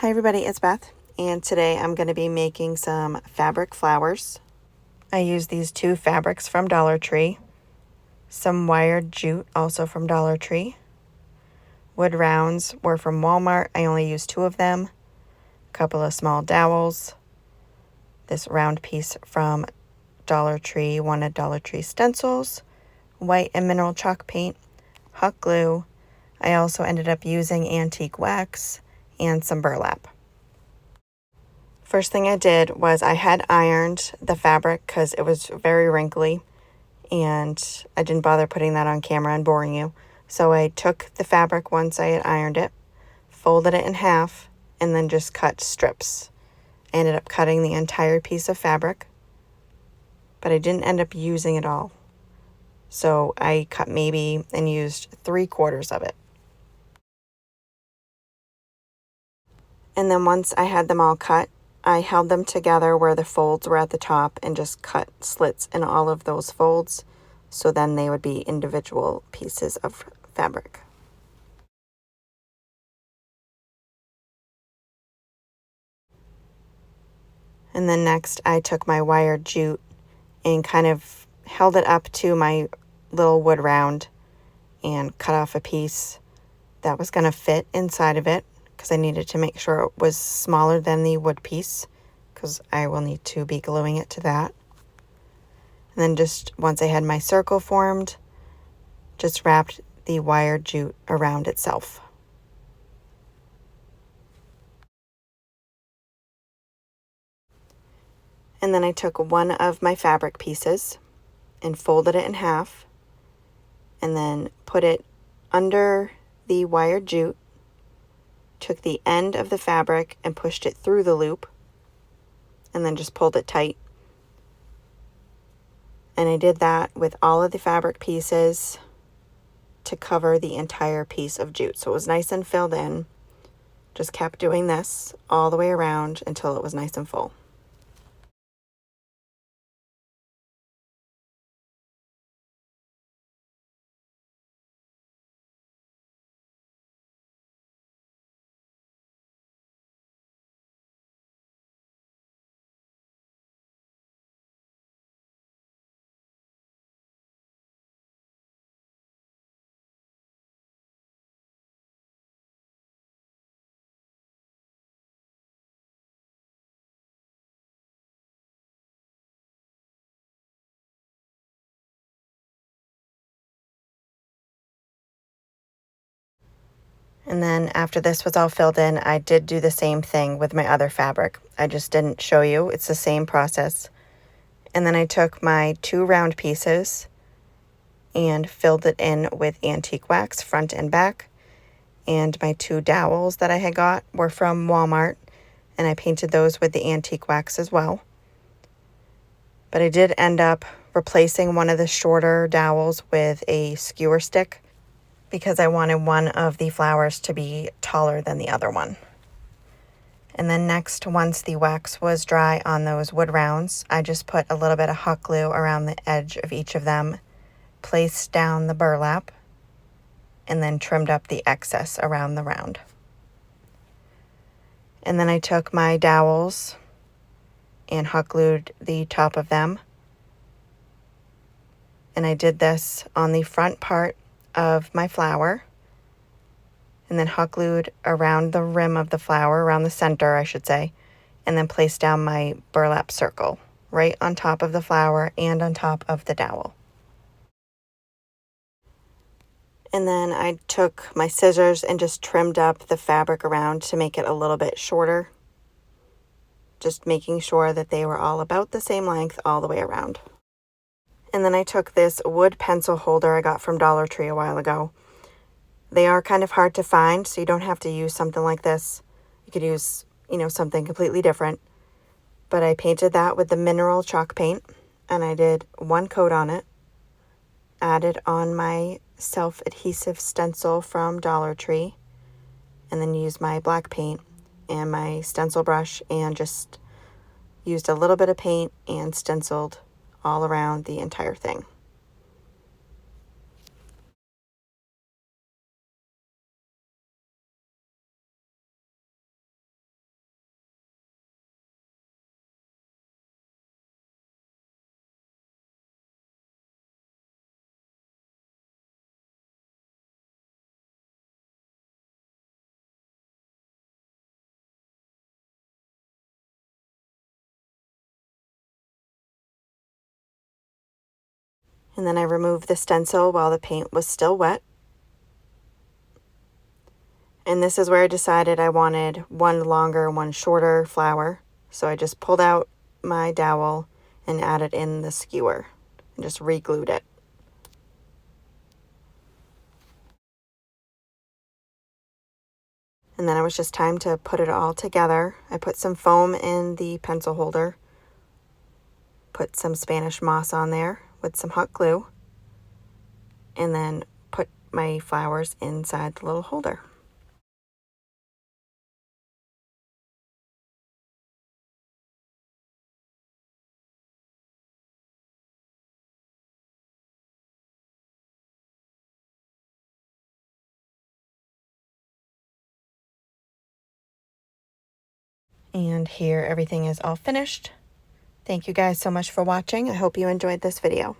Hi everybody, it's Beth, and today I'm going to be making some fabric flowers. I used these two fabrics from Dollar Tree, some wired jute also from Dollar Tree. Wood rounds were from Walmart. I only used two of them. A couple of small dowels. This round piece from Dollar Tree, wanted Dollar Tree stencils, white and mineral chalk paint, hot glue. I also ended up using antique wax and some burlap. First thing I did was I had ironed the fabric because it was very wrinkly and I didn't bother putting that on camera and boring you. So I took the fabric once I had ironed it, folded it in half, and then just cut strips. I ended up cutting the entire piece of fabric, but I didn't end up using it all. So I cut maybe and used 3/4 of it. And then once I had them all cut, I held them together where the folds were at the top and just cut slits in all of those folds, so then they would be individual pieces of fabric. And then next I took my wired jute and kind of held it up to my little wood round and cut off a piece that was going to fit inside of it, because I needed to make sure it was smaller than the wood piece, because I will need to be gluing it to that. And then just once I had my circle formed, just wrapped the wired jute around itself. And then I took one of my fabric pieces and folded it in half and then put it under the wired jute, took the end of the fabric and pushed it through the loop, and then just pulled it tight. And I did that with all of the fabric pieces to cover the entire piece of jute. So it was nice and filled in. Just kept doing this all the way around until it was nice and full. And then after this was all filled in, I did do the same thing with my other fabric. I just didn't show you. It's the same process. And then I took my two round pieces and filled it in with antique wax front and back. And my two dowels that I had got were from Walmart, and I painted those with the antique wax as well. But I did end up replacing one of the shorter dowels with a skewer stick, because I wanted one of the flowers to be taller than the other one. And then next, once the wax was dry on those wood rounds, I just put a little bit of hot glue around the edge of each of them, placed down the burlap, and then trimmed up the excess around the round. And then I took my dowels and hot glued the top of them. And I did this on the front part of my flower, and then hot glued around the rim of the flower, around the center, I should say, and then placed down my burlap circle right on top of the flower and on top of the dowel. And then I took my scissors and just trimmed up the fabric around to make it a little bit shorter, just making sure that they were all about the same length all the way around. And then I took this wood pencil holder I got from Dollar Tree a while ago. They are kind of hard to find, so you don't have to use something like this. You could use, something completely different. But I painted that with the mineral chalk paint, and I did one coat on it, added on my self-adhesive stencil from Dollar Tree, and then used my black paint and my stencil brush and just used a little bit of paint and stenciled all around the entire thing. And then I removed the stencil while the paint was still wet. And this is where I decided I wanted one longer, one shorter flower. So I just pulled out my dowel and added in the skewer and just re-glued it. And then it was just time to put it all together. I put some foam in the pencil holder, put some Spanish moss on there with some hot glue, and then put my flowers inside the little holder. And here everything is all finished. Thank you guys so much for watching. I hope you enjoyed this video.